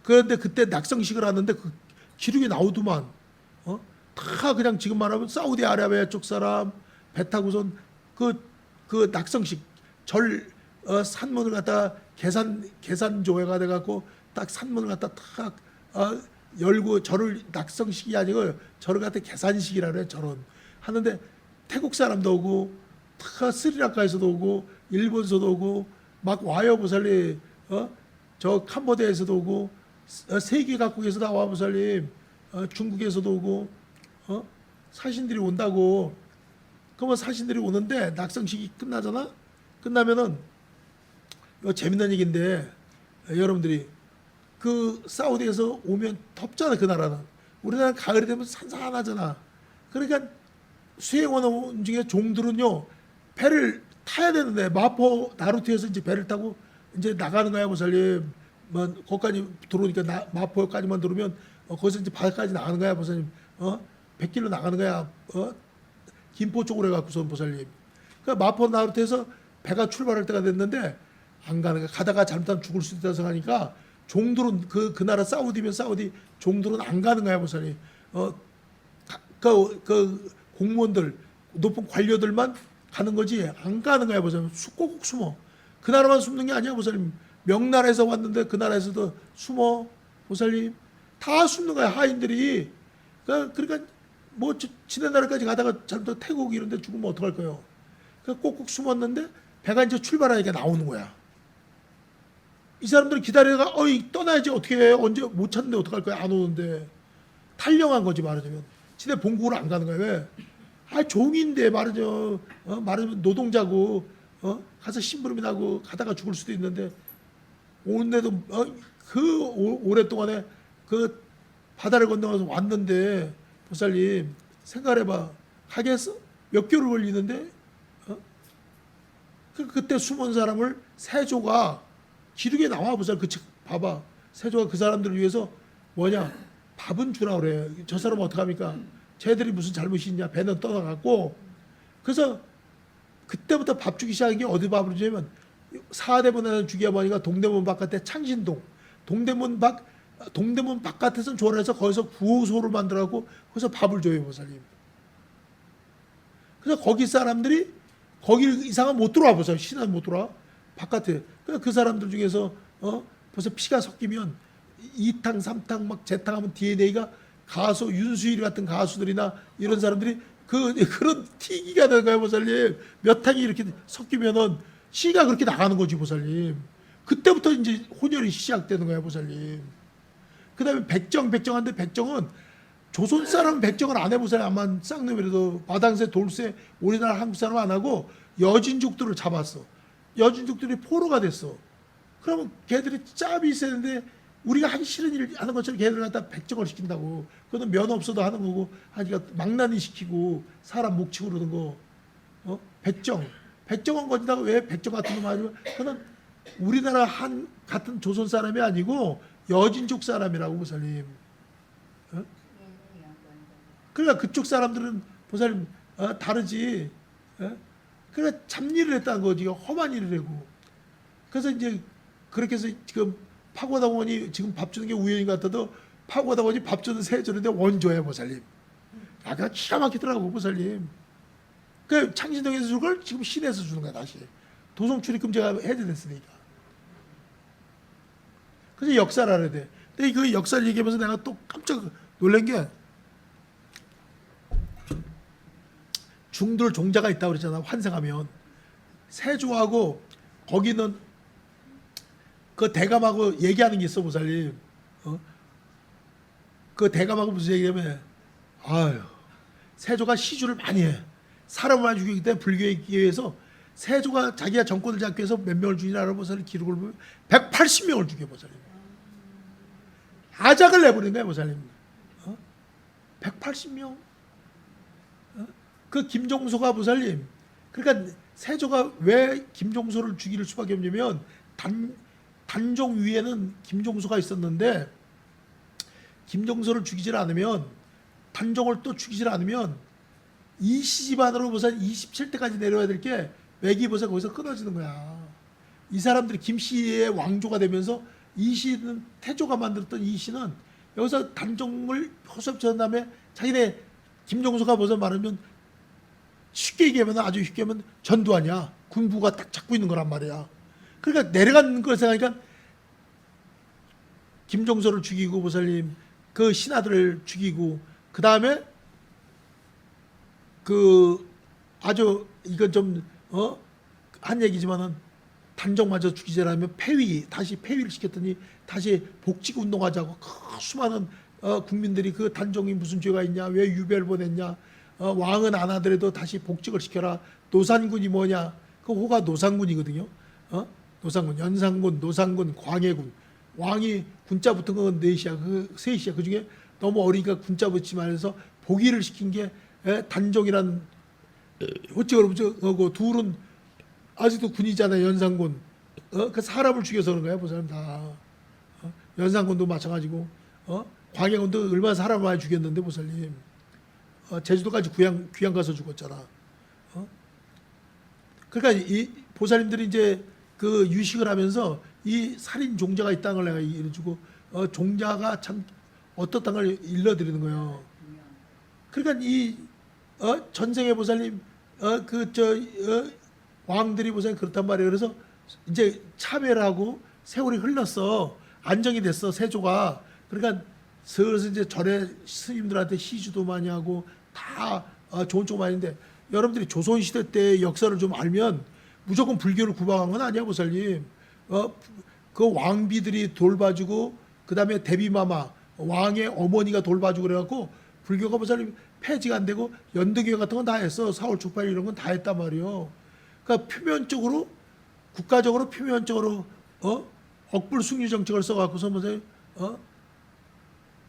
그런데 그때 낙성식을 하는데 그 기록이 나오더만. 다 그냥 지금 말하면 사우디아라비아 쪽 사람 배 타고선 그 낙성식 산문을 갖다 계산조회가 돼갖고 딱 산문을 갖다 탁 열고 절을 낙성식이 아니고 절을 갖다 계산식이라 그래. 절은 하는데 태국 사람도 오고 다 스리랑카에서도 오고 일본에서도 오고 막 와요 보살님. 저 캄보디아에서도 오고 세계 각국에서 다 와 보살님. 중국에서도 오고 사신들이 온다고. 그러면 사신들이 오는데 낙성식이 끝나잖아. 끝나면은 이거 재밌는 얘기인데 여러분들이 그 사우디에서 오면 덥잖아. 그 나라는. 우리나라는 가을이 되면 산산하잖아. 그러니까 수행원 중에 종들은요 배를 타야 되는데 마포 나루트에서 이제 배를 타고 이제 나가는 거야 보살님. 뭐 거기까지 들어오니까 마포까지만 들어오면 거기서 이제 바다까지 나가는 거야 보살님. 100km 나가는 거야. 김포 쪽으로 해갖고서 보살님. 그러니까 마포 나루트에서 배가 출발할 때가 됐는데 안 가는 거야. 가다가 잘못하면 죽을 수도 있다고 생각하니까 종들은 그 나라 사우디면 사우디 종들은 안 가는 거야 보살님. 그 공무원들 높은 관료들만 가는 거지 안 가는 거야 보살님. 꼭꼭 숨어. 그 나라만 숨는 게 아니야 보살님. 명나라에서 왔는데 그 나라에서도 숨어 보살님. 다 숨는 거야 하인들이. 그러니까 뭐 지난 나라까지 가다가 잘못 태국 이런 데 죽으면 어떡할 거예요. 그러니까 꼭꼭 숨었는데 배가 이제 출발하니까 나오는 거야. 이 사람들은 기다리다가 떠나야지 어떻게 해. 언제 못 찾는데 어떡할 거야. 안 오는데. 탈령한 거지 말하자면. 지네 본국으로 안 가는 거야. 왜? 종인데 말하자면 말하자면 노동자고 가서 심부름이 나고 가다가 죽을 수도 있는데 오는데도 그 오랫동안에 그 바다를 건너가서 왔는데 보살님 생각해봐. 가겠어? 몇 개월 걸리는데 그때 숨은 사람을 세조가 기록에 나와 보살. 봐봐. 세조가 그 사람들을 위해서 뭐냐 밥은 주라 그래. 저 사람 어떡합니까? 쟤들이 무슨 잘못이 있냐. 배는 떠나갔고. 그래서 그때부터 밥 주기 시작한 게 어디 밥을 주냐면 사대문에는 주기야 뭐니까 동대문 바깥에 창신동. 동대문 바깥에서는 조라해서 거기서 구호소를 만들어갖고 거기서 밥을 줘요 보살님. 그래서 거기 사람들이 거기 이상은 못 들어와 보세요. 신안 못 들어와. 바깥에. 그 사람들 중에서 벌써 피가 섞이면 2탕, 3탕 막 재탕하면 DNA가 가수 윤수일 같은 가수들이나 이런 사람들이 그런 티기가 되는 거예요 보살님. 몇 탕이 이렇게 섞이면은 씨가 그렇게 나가는 거지 보살님. 그때부터 이제 혼혈이 시작되는 거예요 보살님. 그다음에 백정한데 백정은 조선 사람 백정을 안 해보세요. 아마 쌍놈이라도 마당새, 돌쇠, 우리나라 한국 사람 안 하고 여진족들을 잡았어. 여진족들이 포로가 됐어. 그러면 걔들이 짭이 있어야 되는데 우리가 하기 싫은 일 하는 것처럼 걔들을 갖다 백정을 시킨다고. 그것도 면 없어도 하는 거고 하니까 망나니 시키고 사람 목 치고 그러는 거. 백정은 거기다가 왜 백정 같은 거 말하면 그는 우리나라 같은 조선 사람이 아니고 여진족 사람이라고 보살님. 그러니까 그쪽 사람들은 보살님 다르지. 그러니까 잡일을 했다는 거지. 험한 일을 하고. 그래서 이제 그렇게 해서 지금 파고다원이 지금 밥 주는 게 우연인 것 같아도 파고다원이 밥 주는 세조인데 원조야 보살님. 아까 기가 막히더라고 보살님. 그 창신동에서 줄 걸 지금 시내에서 주는 거야 다시. 도성 출입금지가 해제됐으니까. 그래서 역사를 알아야 돼. 근데 그 역사를 얘기하면서 내가 또 깜짝 놀란 게 중들 종자가 있다고 그랬잖아. 환생하면 세조하고 거기는 그 대감하고 얘기하는 게 있어 보살님. 그 대감하고 무슨 얘기냐면 세조가 시주를 많이 해. 사람을 많이 죽이기 때문에 불교에 의해서 세조가 자기가 정권을 잡기 위해서 몇 명을 죽이냐라고 보살님 기록을 보면 180명을 죽여 보살님. 아작을 내버린 거야 보살님. 180명. 그 김종소가 보살님. 그러니까 세조가 왜 김종소를 죽일 수밖에 없냐면 단종 위에는 김종소가 있었는데 김종소를 죽이질 않으면 단종을 또 죽이질 않으면 이씨 집안으로 보살 27대까지 내려와야 될 게 맥이 보살 거기서 끊어지는 거야. 이 사람들이 김씨의 왕조가 되면서 이 시는 태조가 만들었던 이 시는 여기서 단종을 허섭지한 다음에 자기네 김종서가 무슨 말하면 쉽게 얘기하면 아주 쉽게 하면 전두환이야. 군부가 딱 잡고 있는 거란 말이야. 그러니까 내려가는 걸 생각하니까 김종서를 죽이고 보살님 그 신하들을 죽이고 그 다음에 그 아주 이건 좀 한 얘기지만은 단종마저 죽이자라면 다시 폐위를 시켰더니 다시 복직 운동하자고 그 수많은 국민들이 그 단종이 무슨 죄가 있냐 왜 유배를 보냈냐 왕은 안 하더라도 다시 복직을 시켜라. 노산군이 뭐냐 그 호가 노산군이거든요. 노산군, 연산군, 노산군, 광해군. 왕이 군자 붙은 건 넷이야. 그 셋이야. 그 중에 너무 어리니까 군자 붙지 말해서 복위를 시킨 게 단종이란 어찌 그러면 둘은 아직도 군이잖아요. 연산군. 그 사람을 죽여서 그런 거야. 그 사람 다. 연산군도 마찬가지고. 광해군도 얼마나 사람을 많이 죽였는데 보살님. 제주도까지 귀양 가서 죽었잖아. 그러니까 이 보살님들이 이제 그 유식을 하면서 이 살인 종자가 있다는 걸 내가 일러주고 종자가 참 어떻다는 걸 일러드리는 거예요. 그러니까 이 전생의 보살님 왕들이 보살님 그렇단 말이에요. 그래서 이제 참회를 하고 세월이 흘렀어. 안정이 됐어 세조가. 그러니까 슬슬 이제 절에 스님들한테 시주도 많이 하고 다 좋은 쪽 많이 했는데 여러분들이 조선시대 때 역사를 좀 알면 무조건 불교를 구박한 건 아니야 보살님. 그 왕비들이 돌봐주고 그 다음에 대비마마 왕의 어머니가 돌봐주고 그래갖고 불교가 보살님 폐지가 안 되고 연등교 같은 건 다 했어. 사월 축발 이런 건 다 했단 말이요. 그러니까 표면적으로 국가적으로 표면적으로 억불 숭유 정책을 써갖고서 보세요.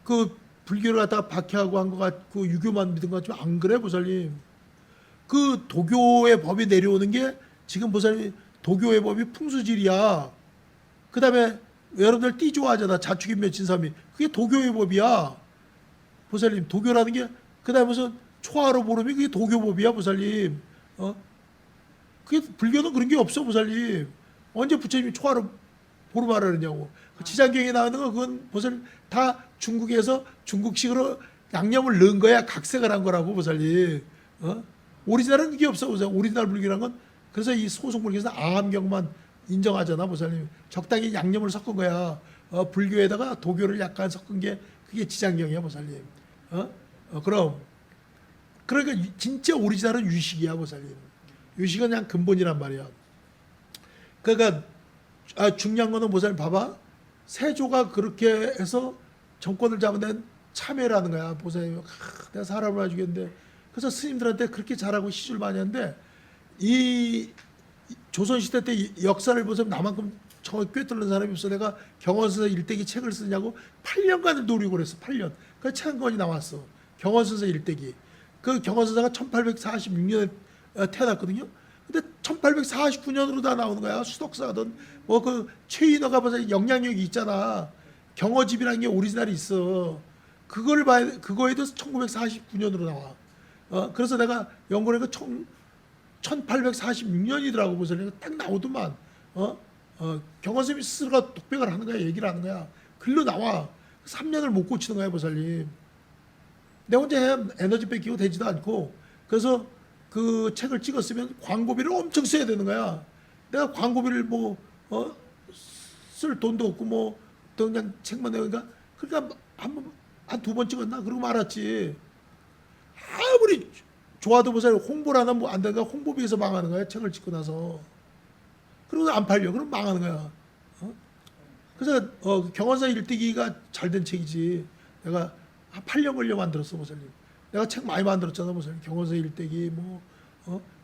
그 불교를 갖다가 박해하고 한 것 같고 유교만 믿은 것 같지만 안 그래 보살님. 그 도교의 법이 내려오는 게 지금 보살님 도교의 법이 풍수질이야. 그 다음에 여러분들 띠 좋아하잖아. 자축인묘 진삼이. 그게 도교의 법이야. 보살님 도교라는 게 그 다음에 무슨 초하로 보름이 그게 도교법이야 보살님. 그게 불교는 그런 게 없어 보살님. 언제 부처님이 초하로 보름하라 그러냐고. 그 지장경에 나오는 거 그건 보살님 다 중국에서 중국식으로 양념을 넣은 거야. 각색을 한 거라고 보살님. 오리지널은 그게 없어 보살님. 오리지널 불교란 건 그래서 이 소송불교에서 아함경만 인정하잖아 보살님. 적당히 양념을 섞은 거야. 불교에다가 도교를 약간 섞은 게 그게 지장경이야 보살님. 그럼 그러니까 진짜 오리지널은 유식이야 보살님. 유식은 그냥 근본이란 말이야. 그러니까 중요한 거는 보살님 봐봐. 세조가 그렇게 해서 정권을 잡은 데는 참회라는 거야 보살님. 내가 사람을 많이 죽였는데 그래서 스님들한테 그렇게 잘하고 시술 많이 하는데 이 조선시대 때 역사를 보세요. 나만큼 정확히 꿰뚫는 사람이 없어. 내가 경원선서 일대기 책을 쓰냐고 8년간을 노리고 그랬어. 8년. 그 책 한 권이 나왔어. 경원선서 일대기. 그 경원선서가 1846년에 태어났거든요. 근데 1849년으로 다 나오는 거야. 수덕사든 뭐 그 최인호가 벌써 영향력이 있잖아. 경어집이라는 게 오리지널이 있어. 그걸 봐야 그거에도 1949년으로 나와. 그래서 내가 연구를 하니까 1846년이더라고 보세요. 딱 나오더만. 경원쌤이 스스로가 독백을 하는 거야. 얘기를 하는 거야. 글로 나와. 3년을 못 고치는 거야 보살님. 내 혼자 해야 에너지 뺏기고 되지도 않고. 그래서 그 책을 찍었으면 광고비를 엄청 써야 되는 거야. 내가 광고비를 뭐 쓸 돈도 없고 뭐 그냥 책만 내니까 그러니까 한 두 번 찍었나 그러고 말았지. 아무리 좋아도 보세요. 홍보를 안 하면 안 되니까 홍보비에서 망하는 거야. 책을 찍고 나서. 그리고 안 팔려. 그럼 망하는 거야. 그래서 경원사 일대기가 잘 된 책이지. 내가 한 8년 걸려 만들었어 보살님. 내가 책 많이 만들었잖아 보살님. 경원사 일대기 뭐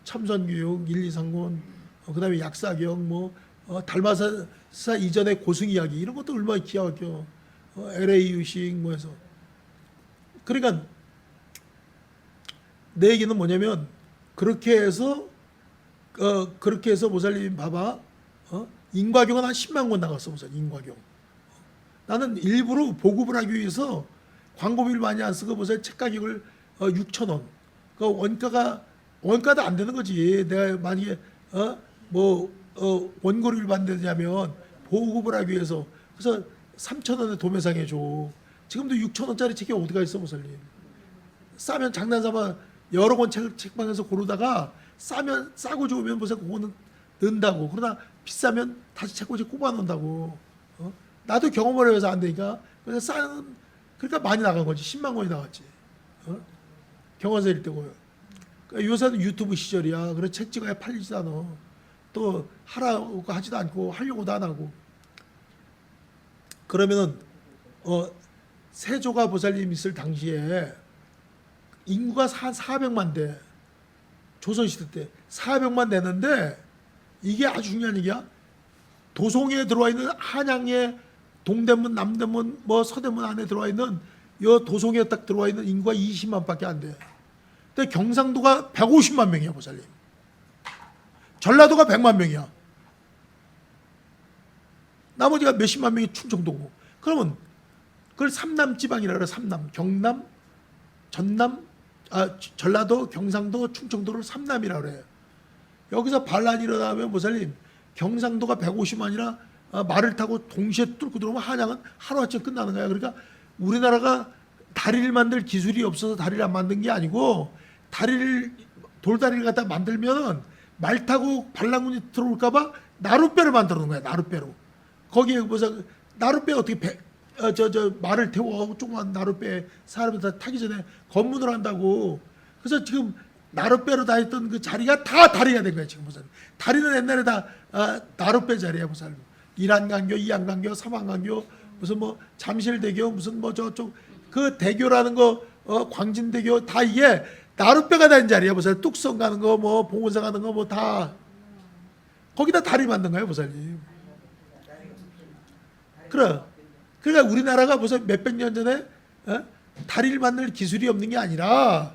참선교육 1, 2, 3권 그다음에 약사경 뭐 달마사 이전의 고승 이야기 이런 것도 얼마나 기하게 LA 유식 뭐 해서. 그러니까 내 얘기는 뭐냐면 그렇게 해서 보살님 봐봐. 인과경은 한 10만 권 나갔어 보살님. 인과경. 나는 일부러 보급을 하기 위해서 광고비를 많이 안 쓰고 보살님 책 가격을 6,000원. 그 원가도 안 되는 거지. 내가 만약에 원고료를 받느냐면 보급을 하기 위해서 그래서 3,000원에 도매상에 줘. 지금도 6,000원짜리 책이 어디가 있어 보살님. 싸면 장난삼아 여러 권 책방에서 고르다가 싸면 싸고 좋으면 보세요 그거는 넣는다고. 그러나 비싸면 다시 책꽂이 꼽아 놓는다고. 나도 경험을 해서 안 되니까 그래서 그러니까 많이 나간 거지. 10만 권이 나갔지. 경원서일 때고요. 그러니까 요새는 유튜브 시절이야. 그래 책 찍어야 팔리지도 않아. 또 하라고 하지도 않고 하려고도 안 하고. 그러면은 세조가 보살님 있을 당시에 인구가 한 400만 대. 조선시대 때 400만 되는데 이게 아주 중요한 얘기야. 도송에 들어와 있는 한양의 동대문, 남대문, 뭐 서대문 안에 들어와 있는 요 도송에 딱 들어와 있는 인구가 20만밖에 안 돼. 근데 경상도가 150만 명이야 보살님. 전라도가 100만 명이야. 나머지가 몇십만 명이 충청도고. 그러면 그걸 삼남지방이라 그래. 삼남, 경남, 전남, 전라도, 경상도, 충청도를 삼남이라 그래. 여기서 반란이 일어나면 보살님 경상도가 150만이라 말을 타고 동시에 뚫고 들어오면 한양은 하루아침에 끝나는 거야. 그러니까 우리나라가 다리를 만들 기술이 없어서 다리를 안 만든 게 아니고 돌다리를 갖다 만들면은 말 타고 반란군이 들어올까봐 나룻배를 만들어 놓은 거야. 나룻배로. 거기에 무슨 나룻배 어떻게 말을 태워 조그만 나룻배 사람이 다 타기 전에 검문을 한다고. 그래서 지금 나룻배로 다녔던 그 자리가 다 다리가 된 거야. 지금 무슨 다리는 옛날에 다 나룻배 자리야. 무슨 일안강교, 이안강교, 삼안강교, 무슨 뭐 잠실대교, 무슨 뭐 저쪽 그 대교라는 거 광진대교 다 이게 나룻배가 된 자리야. 무슨 뚝섬 가는 거, 뭐 봉원사 가는 거 뭐 다 거기다 다리 만든 거야. 무슨 그래. 그러니까 우리나라가 무슨 몇백 년 전에 다리를 만들 기술이 없는 게 아니라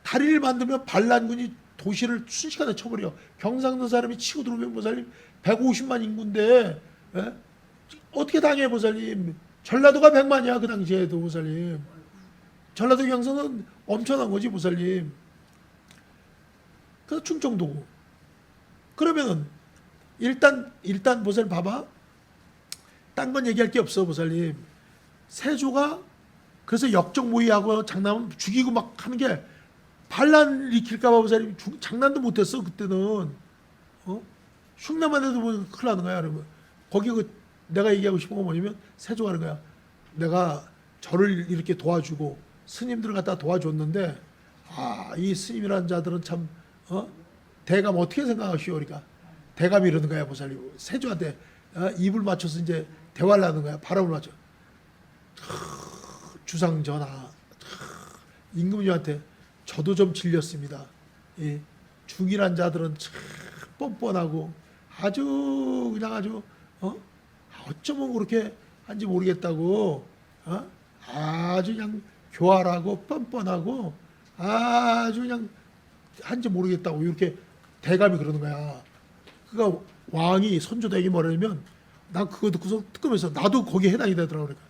다리를 만들면 반란군이 도시를 순식간에 쳐버려. 경상도 사람이 치고 들어오면 보살님 150만 인구인데 어떻게 당해 보살님. 전라도가 100만이야 그 당시에도 보살님. 전라도 경상도는 엄청난 거지 보살님. 그래서 충청도고. 그러면은 일단 보살님 봐봐. 딴 건 얘기할 게 없어 보살님. 세조가 그래서 역적모의하고 장난하면 죽이고 막 하는 게 반란 일으킬까봐 보살님 장난도 못했어 그때는. 흉내만 해도 뭐 큰일 나는 거야. 그러면 거기 내가 얘기하고 싶은 건 뭐냐면 세조가 하는 거야. 내가 저를 이렇게 도와주고 스님들을 갖다 도와줬는데 이 스님이라는 자들은 참 대감 어떻게 생각하시오? 그러니까 대감이 이러는 거야 보살님. 세조한테 입을 맞춰서 이제 대화를 하는 거야. 바람을 맞춰. 주상전하, 임금님한테 저도 좀 질렸습니다. 예, 중이란 자들은 참 뻔뻔하고 아주 어쩌면 그렇게 한지 모르겠다고. 아주 그냥 교활하고 뻔뻔하고 아주 그냥 한지 모르겠다고 이렇게 대감이 그러는 거야. 그러니까 왕이 선조대에게 뭐라면 난 그거 듣고서 뜨끔해서 나도 거기에 해당이 되더라고. 그러니까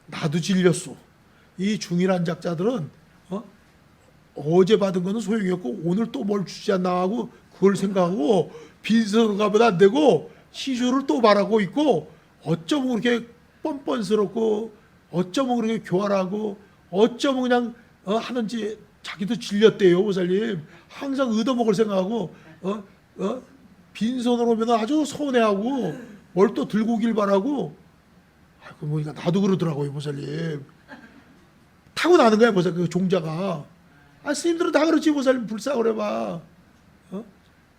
나도 질렸어. 이 중일한 작자들은 어제 받은 거는 소용이 없고 오늘 또 뭘 주지 않나 하고 그걸 생각하고 빈손으로 가면 안 되고 시주를 또 바라고 있고 어쩌면 그렇게 뻔뻔스럽고 어쩌면 그렇게 교활하고 어쩌면 그냥 하는지 자기도 질렸대요 보살님. 항상 얻어먹을 생각하고 빈손으로 오면 아주 서운해하고 뭘 또 들고 오길 바라고. 그 보니까 나도 그러더라고요 보살님. 타고 나는 거야 보살 그 종자가. 스님들은 다 그렇지 보살님. 불쌍을 해봐.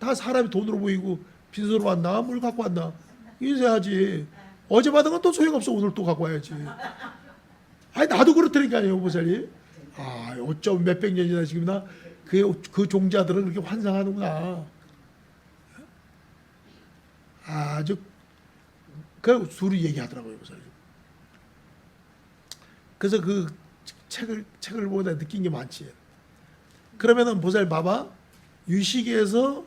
다 사람이 돈으로 보이고 빈손으로 왔나 뭘 갖고 왔나 인쇄하지. 어제 받은 건 또 소용없어. 오늘 또 갖고 와야지. 나도 그렇다니까요 보살님. 어쩜 몇백 년이나 지금 나 그 종자들은 그렇게 환상하는구나. 아주 그 둘이 얘기하더라고요 보살님. 그래서 그 책을 보다 느낀 게 많지. 그러면은 보살 봐봐. 유식에서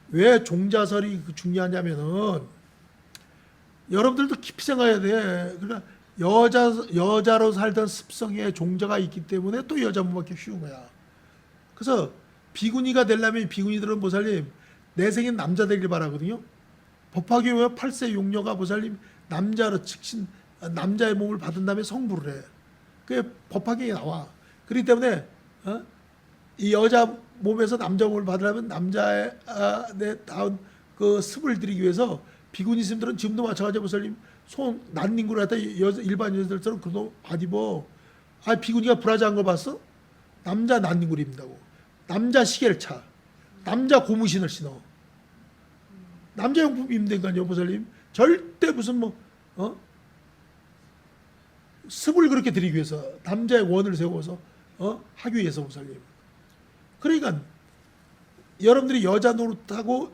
왜 종자설이 중요하냐면은 여러분들도 깊이 생각해야 돼. 그러니까 여자로 살던 습성에 종자가 있기 때문에 또 여자만 받기 쉬운 거야. 그래서 비구니가 되려면 비구니들은 보살님 내 생엔 남자 되길 바라거든요. 법화기에 보면 8세 용녀가 보살님 남자로 직신 남자의 몸을 받은 다음에 성불을 해. 그게 법화기에 나와. 그렇기 때문에 이 여자 몸에서 남자 몸을 받으려면 남자의 내 다운 그 습을 들이기 위해서 비구니스님들은 지금도 마찬가지로 보살님 손 난닝구를 갖다 일반 여자들처럼 그런 옷안 입어. 비구니가 브라자한 거 봤어? 남자 난닝구를 입는다고. 남자 시계를 차. 남자 고무신을 신어. 남자 용품 입는다니까요, 보살님. 절대 무슨 습을 그렇게 들이기 위해서 남자의 원을 세워서 하기 위해서 보살님. 그러니까 여러분들이 여자 노릇하고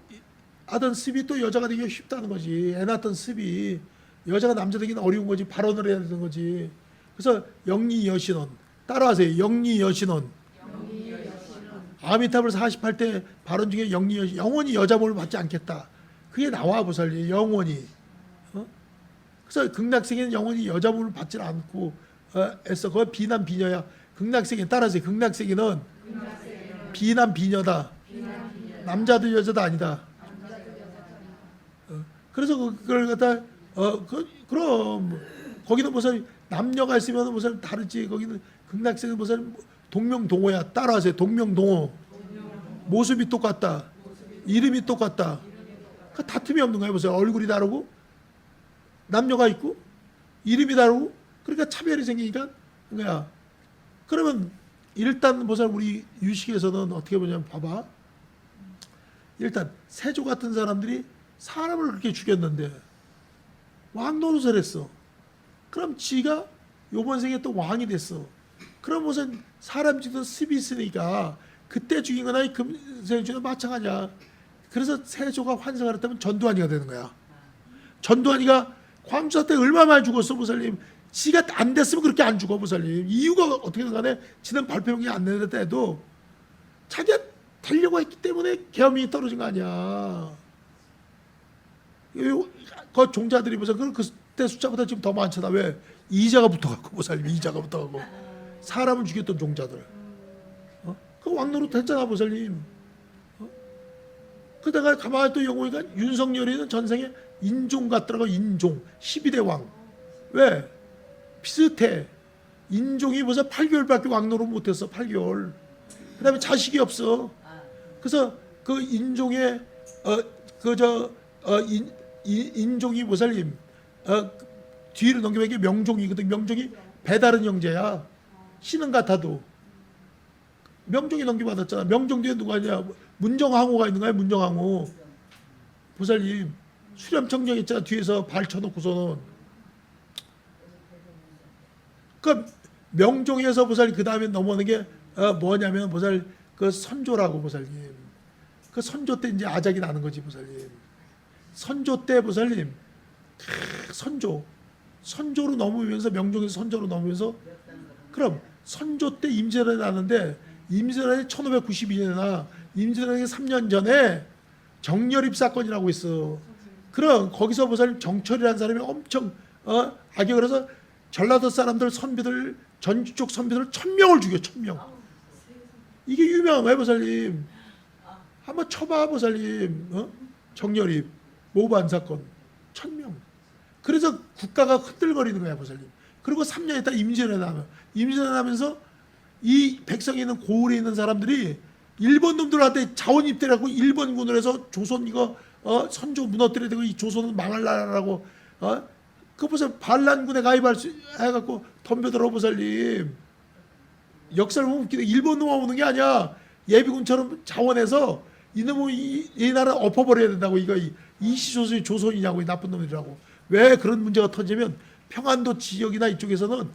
하던 습이 또 여자가 되기 쉽다는 거지. 애 낳았던 습이 여자가 남자 되기는 어려운 거지. 발언을 해야 되는 거지. 그래서 영리 여신원 따라하세요. 영리 여신원. 아미타불 48대 발언 중에 영원히 여자 몸을 받지 않겠다. 그게 나와 보살님. 영원히. 그래서 극락세계는 영원히 여자 몸을 받지 않고 애써. 그거 비남 비녀야. 극락세계 따라하세요. 극락세계는 비남 비녀다. 남자도 여자도 아니다. 그래서 그걸 갖다 그럼 거기는 무슨 남녀가 있으면 무슨 다르지. 거기는 극락세계는 무슨 동명동호야. 따라하세요. 동명동호. 모습이 똑같다. 이름이 똑같다. 그 다툼이 없는 거예요. 보세요. 얼굴이 다르고 남녀가 있고 이름이 다르고 그러니까 차별이 생기니까 그거야. 그러면 일단 보세요. 우리 유식에서는 어떻게 보냐면 봐봐. 일단 세조 같은 사람들이 사람을 그렇게 죽였는데 왕 노릇을 했어. 그럼 지가 요번 생에 또 왕이 됐어. 그럼 무슨 사람 죽던 습이 있으니까 그때 죽인 거나 이 금생 죽인 마찬가지야. 그래서 세조가 환생을 했다면 전두환이가 되는 거야. 전두환이가 광주사 때 얼마나 많이 죽었어 보살님. 지가 안 됐으면 그렇게 안 죽어 보살님. 이유가 어떻게든 간에 지는 발표명이 안 내는데 해도 자기가 되려고 했기 때문에 계엄이 떨어진 거 아니야. 그 종자들이 보세요. 그때 숫자보다 지금 더 많잖아. 왜? 이자가 붙어갖고 보살님. 이자가 붙어갖고 사람을 죽였던 종자들. 그 왕노릇 했잖아 보살님. 그다가 가만히 또 영웅이가 윤석열이는 전생에 인종 같더라고. 인종 12대 왕. 왜? 비슷해. 인종이 벌써 8개월밖에 왕노릇 못했어. 8개월. 그 다음에 자식이 없어. 그래서 그 인종의 인종이 보살님 뒤를 넘기면 이게 명종이거든. 명종이 배다른 형제야. 신은 같아도 명종이 넘겨받았잖아. 명종 뒤에 누가 있냐? 문정항호가 있는 거야. 문정항호. 보살님 수렴청정 있잖아. 뒤에서 발 쳐놓고서는. 그 명종에서 보살님 그 다음에 넘어오는 게 뭐냐면 보살 그 선조라고 보살님. 그 선조 때 이제 아작이 나는 거지 보살님. 선조 때 보살님 선조로 넘으면서 명종에서 선조로 넘으면서 그럼 선조 때 임진왜란이 나는데 임진왜란이 1592년이나 임진왜란이 3년 전에 정열입 사건이라고 있어. 그럼 거기서 보살님 정철이라는 사람이 엄청 악역을 해서 전라도 사람들 선비들 전주 쪽 선비들 1000명을 죽여. 1000명. 이게 유명한 거예요 보살님. 한번 쳐봐 보살님. 정열입 모반 사건 1000명. 그래서 국가가 흔들거리는 거야 보살님. 그리고 3년 있다 임진왜란 하면서 이 백성에 있는 고을에 있는 사람들이 일본 놈들한테 자원 입대라고 일본군을 해서 조선 이거 선조 무너뜨려야 되고 이 조선은 망할 나라라고 그 보살 반란군에 가입할 수 해갖고 덤벼들어 보살님. 역사를 보면 웃기네. 일본 놈만 오는 게 아니야. 예비군처럼 자원해서 이놈이 이 나라 엎어버려야 된다고. 이거 이시조선이 조선이냐고. 이 나쁜 놈이라고. 왜 그런 문제가 터지면 평안도 지역이나 이쪽에서는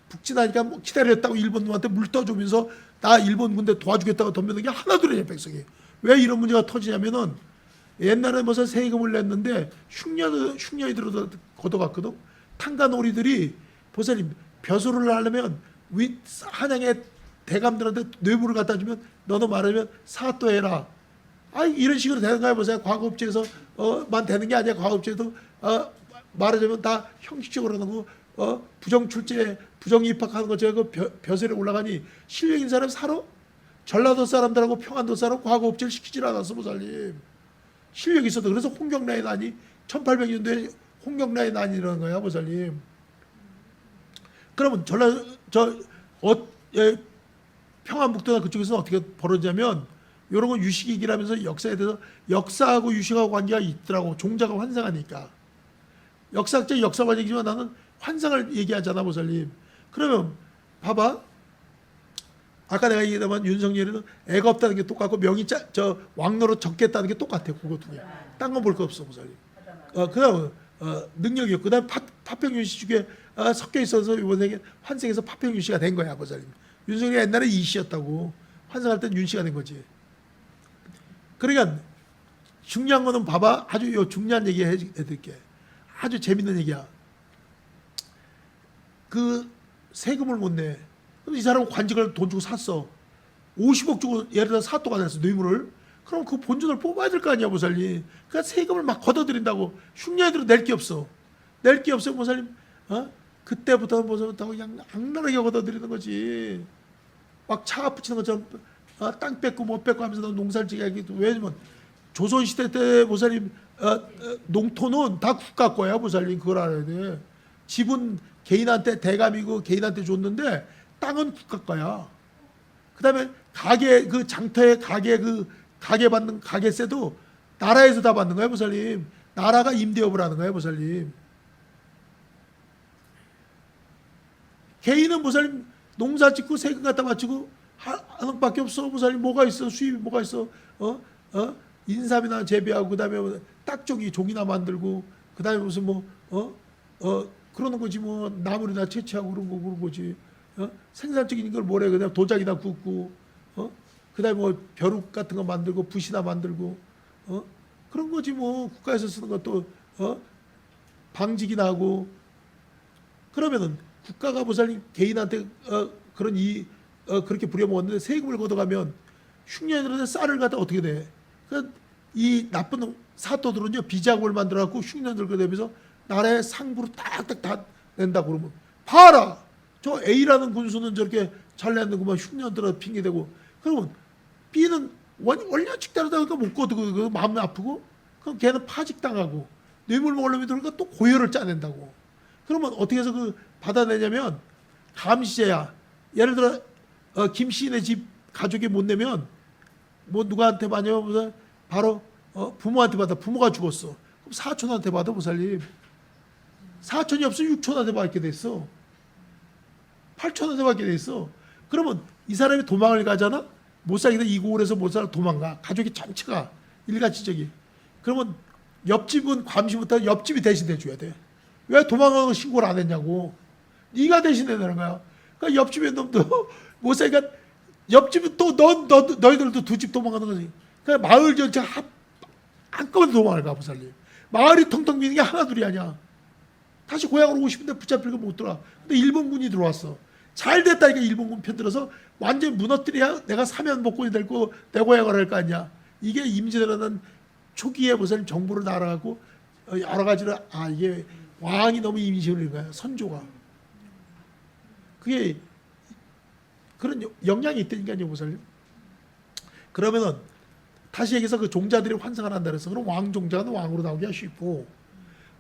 북진하니까 뭐 기다렸다고 일본 놈한테 물 떠주면서 나 일본 군대 도와주겠다고 덤벼드는 게 하나둘이에요 백성이. 왜 이런 문제가 터지냐면은 옛날에 무슨 세금을 냈는데 흉년이 들어 걷어갔거든. 탄가놀이들이 보살님 벼슬을 하려면 한양의 대감들한테 뇌물을 갖다 주면 너도 말하면 사또 해라. 이런 식으로 되는 거야 보세요. 과거업체에서 만 되는 게 아니야. 과거업체도 말하자면 다 형식적으로 하는 거. 부정출제 부정 입학하는 거 제가 그 벼슬에 올라가니 실력인 사람 살아? 전라도 사람들하고 평안도 사람 과거업체를 시키질 않았어 보살님. 실력이 있어도. 그래서 홍경라의 난이 1800년도에 홍경라의 난이라는 거야, 보살님. 그러면 평안북도나 그쪽에서는 어떻게 벌어지냐면 이런 건 유식이기라면서 역사에 대해서 역사하고 유식하고 관계가 있더라고. 종자가 환상하니까. 역사학자 역사만 얘기지만 나는 환상을 얘기하잖아, 보살님. 그러면 봐봐. 아까 내가 얘기했다만 윤석열이는 애가 없다는 게 똑같고 왕노릇 적겠다는 게 똑같아. 그거 두 개. 딴 건 볼 거 없어, 보살님. 그다음 능력이었고, 그다음 파평윤씨 중에 섞여 있어서 이번에 환생해서 파평윤씨가 된 거야, 보살님. 윤석열이 옛날에 이씨였다고. 환생할 땐 윤씨가 된 거지. 그러니까 중요한 거는 봐봐. 아주 중요한 얘기 해드릴게. 아주 재밌는 얘기야. 그 세금을 못 내. 그럼 이 사람은 관직을 돈 주고 샀어. 50억 주고 예를 들어 사또가 됐어, 뇌물을. 그럼 그 본전을 뽑아야 될 거 아니야, 보살님. 그러니까 세금을 막 걷어들인다고. 흉년들은 낼 게 없어. 낼 게 없어, 보살님. 그때부터 그냥 악랄하게 걷어들이는 거지. 막 차 붙이는 것처럼 땅 뺏고 못 뺏고 하면서 농사를 지게. 왜냐면 조선시대 때 보살님 농토는 다 국가 거야, 보살님. 그걸 알아야 돼. 집은 개인한테 대감이고 개인한테 줬는데 땅은 국가 거야. 그다음에 가게 그 장터에 가게 받는 가게세도 나라에서 다 받는 거야, 보살님. 나라가 임대업을 하는 거야, 보살님. 개인은 보살님 농사 짓고 세금 갖다 바치고 하는 밖에 없어, 보살님. 뭐가 있어? 수입이 뭐가 있어? 인삼이나 재배하고, 그다음에 딱종이 종이나 만들고, 그다음에 무슨 그러는 거지. 뭐 나물이나 채취하고 그런 거지. 생산적인 걸 뭐래? 그냥 도자기나 굽고, 그다음에 뭐 벼룩 같은 거 만들고, 붓이나 만들고, 그런 거지. 뭐 국가에서 쓰는 것도 방직이나 하고. 그러면은 국가가 보살님 개인한테 그렇게 부려먹었는데 세금을 걷어가면 흉년들한테 쌀을 갖다 어떻게 돼? 그러니까 이 나쁜 사또들은요, 비자금을 만들어갖고 흉년들 거대면서 나라의 상부로 딱딱 다 낸다고. 그러면 봐라, 저 A라는 군수는 저렇게 잘 냈는구만. 흉년들한테 핑계대고. 그러면 B는 원년칙 따르다가 못 거두고 마음 아프고, 그럼 걔는 파직당하고 뇌물 먹으려면 그러니까 또 고혈을 짜낸다고. 그러면 어떻게 해서 받아내냐면 감시제야. 예를 들어 김씨네 집 가족이 못 내면 뭐 누구한테 받냐면 바로 부모한테 받아. 부모가 죽었어. 그럼 사촌한테 받아, 보살님. 사촌이 없으면 육촌한테 받게 됐어. 팔촌한테 받게 됐어. 그러면 이 사람이 도망을 가잖아. 못 살게 이 고을에서 못 살아 도망가. 가족이 전체가 일가치적이. 그러면 옆집은 감시 못하고 옆집이 대신해 줘야 돼. 왜 도망가고 신고를 안 했냐고. 네가 대신해 되는 거야. 그러니까 옆집에 놈도 못 살니까 옆집은 또 너희들도 두 집 도망가는 거지. 그러니까 마을 전체가 한꺼번에 도망을 가, 보살님. 마을이 텅텅 비는 게 하나 둘이 아니야. 다시 고향으로 오고 싶은데 붙잡히고 못 들어와. 근데 일본군이 들어왔어. 잘 됐다니까. 일본군 편들어서 완전히 무너뜨려야 내가 사면 복권이 되고 내 고향을 할 거 아니야. 이게 임진왜란은 초기에 보살님 정부를 날아가고 여러 가지로 이게 왕이 너무 임신을 한 거야, 선조가. 그게 그런 영향이 있다니까요, 보살님. 그러면은 다시 얘기해서 그 종자들이 환상을 한다 그래서 그럼 왕종자는 왕으로 나오기가 쉽고,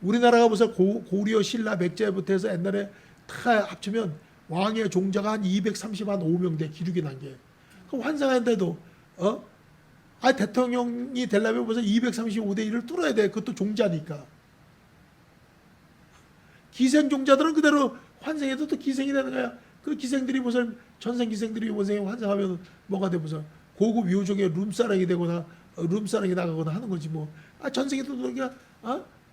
우리나라가 무슨 고려, 신라, 백제부터 해서 옛날에 다 합치면 왕의 종자가 한 235명 돼, 기록이 난 게. 그럼 환상하는데도 대통령이 되려면 무슨 235대 1을 뚫어야 돼. 그것도 종자니까. 기생종자들은 그대로 환생해도 또 기생이 되는 거야. 그 기생들이 무슨 전생 기생들이 이번 생에 환생하면 뭐가 돼? 무슨 고급 요정의 룸사랑이 되거나 룸사랑이 나가거나 하는 거지 뭐. 전생에도 그러니까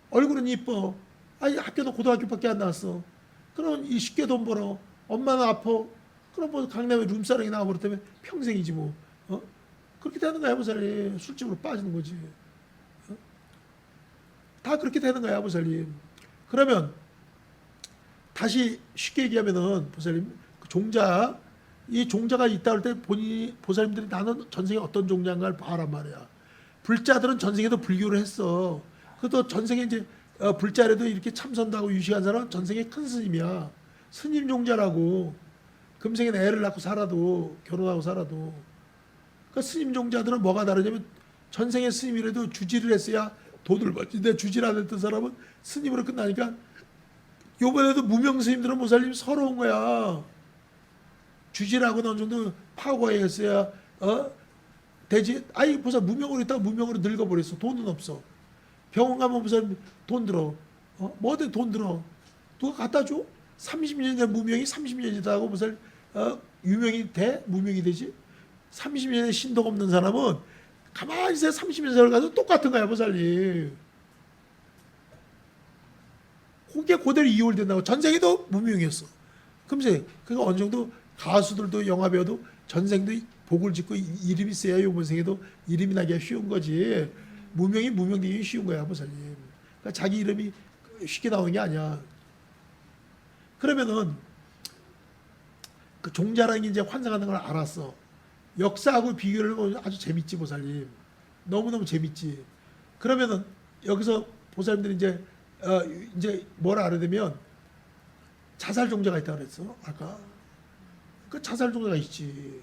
얼굴은 이뻐. 학교도 고등학교밖에 안 나왔어. 그럼 쉽게 돈 벌어. 엄마는 아파. 그럼 뭐 강남에 룸사랑이 나와버렸다면 평생이지 뭐. 그렇게 되는 거야, 보살님. 술집으로 빠지는 거지. 다 그렇게 되는 거야, 보살님. 그러면 다시 쉽게 얘기하면은 보살님, 그 종자, 이 종자가 있다 할 때 본인이 보살님들이 나는 전생에 어떤 종자인가를 봐란 말이야. 불자들은 전생에도 불교를 했어. 그것도 전생에 이제 불자라도 이렇게 참선하고 유식한 사람은 전생에 큰 스님이야. 스님 종자라고. 금생에는 애를 낳고 살아도, 결혼하고 살아도. 그러니까 스님 종자들은 뭐가 다르냐면 전생에 스님이라도 주지를 했어야 돈을 벌지. 근데 주지를 안 했던 사람은 스님으로 끝나니까 요번에도 무명 스님들은 보살님 서러운 거야. 주지라고 어느 정도 파고했어야 되지. 아이 보살 무명으로 있다가 무명으로 늙어버렸어. 돈은 없어. 병원 가면 보살 돈 들어. 뭐든 돈 들어. 누가 갖다 줘? 30년 된 무명이 30년이다 하고 보살 유명이 돼? 무명이 되지? 30년의 신도가 없는 사람은 가만히 있어야 30년 세월 가도 똑같은 거야 보살님. 그게 그대로 이월된다고. 전생에도 무명이었어. 그러면서 그거 어느 정도 가수들도 영화 배우도 전생도 복을 짓고 이름이 있어야 이번 생에도 이름이 나기가 쉬운 거지. 무명이 무명되기 쉬운 거야 보살님. 그러니까 자기 이름이 쉽게 나오는 게 아니야. 그러면은 그 종자라는 게 이제 환상하는 걸 알았어. 역사하고 비교를 하면 아주 재밌지 보살님. 너무너무 재밌지. 그러면은 여기서 보살님들이 이제 뭘 알아야 되면 자살 종자가 있다고 그랬어 아까. 그 자살 종자가 있지.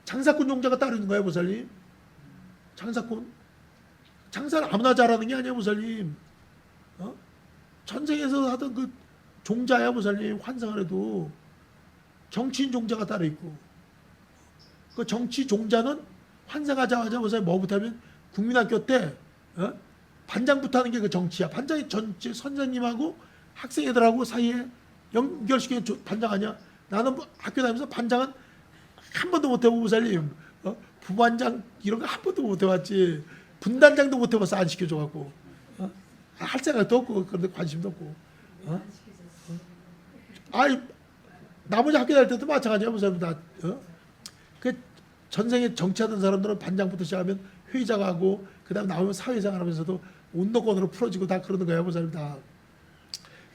장사꾼 종자가 따로 있는 거야 보살님. 장사꾼. 장사를 아무나 잘하는 게 아니야 보살님. 전생에서 하던 그 종자야 보살님. 환상을 해도 정치인 종자가 따로 있고, 그 정치 종자는 환상하자마자 보살님 뭐부터 하면 국민학교 때 반장부터 하는 게 그 정치야. 반장이 전체 선생님하고 학생애들하고 사이에 연결시키는 반장 아니야. 나는 뭐 학교 다니면서 반장은 한 번도 못 해보고 보살님. 부반장 이런 거 한 번도 못 해봤지. 분단장도 못 해봤어. 안 시켜줘갖고. 할 생각도 없고 그런데 관심도 없고. 아이 나머지 학교 다닐 때도 마찬가지야 보살님. 다 그 전생에 정치하던 사람들은 반장부터 시작하면 회장하고 그다음 나오면 사회생활 하면서도 운동권으로 풀어지고 다 그러는 거야 보살님. 다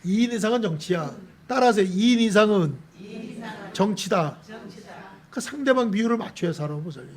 2인 이상은 정치야. 따라서 2인 이상은 정치다. 그 상대방 비율을 맞춰야 살아 보살님.